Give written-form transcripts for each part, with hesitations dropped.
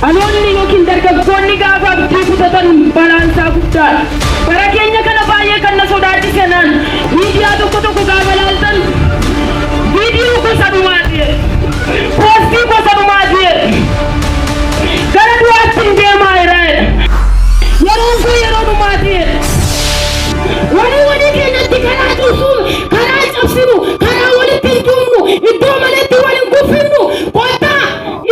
Aloonni yookiin dargaggoonni gaafa abdii kutatan balaansaa guddaadha. Bara keenya kana baay'ee kan na sodaachisan miidiyaa tokko gaafa ilaaltan viidiyoo gosa dhumaati, poostii gosa dhumaati, gara du'aatti hin deemaa jira. Yeroon kun yeroo dhumaati. Walii keenyatti karaa cufnu, karaa cabsinu, karaa walitti hin tumnu, iddoo malatti wal hin kuffifnu, kottaa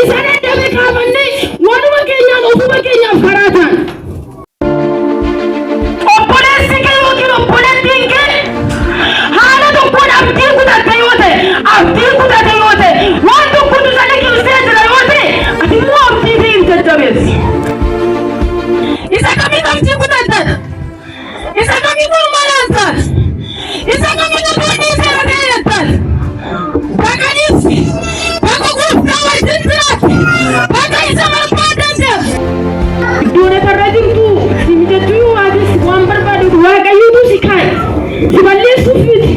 isa dadhabe kaafannee waluma keenyaan ofuma keenyaaf karaa ta'an. Obboleessi kee yookiin obboleettiin kee haala tokkoon abdii kutatte yoo ta'e, waan tokkotu sana keessee jira yoo ta'e, ati immoo abdii fi hin jajjabeessi. Isa kamiin abdii kutattan? Isa kamiin mormalaan? Isa kamiin abbootii seera keeyyattan? Baqaniif bakka gooftaa wajjin jiraatti, bakka isa barbaadan deemu. Iddoon asirra jirtu si mijachuu waan barbaadu Waaqayyootu si kaa'e, si balleessuuf miti.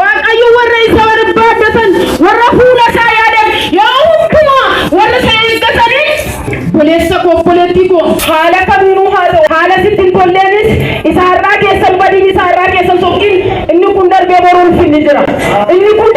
Waaqayyo warra isa barbaadatan, warra fuula isaa yaadan, yoo hundumaa warra isa eeggatanii obboleessa koo obboleettii koo haala kamiinuu haa ta'u, haala sitti hin tolleenis isa har'aa keessan badiin isa har'aa keessan soqqiin inni kun darbee boruun finni jira. Inni kun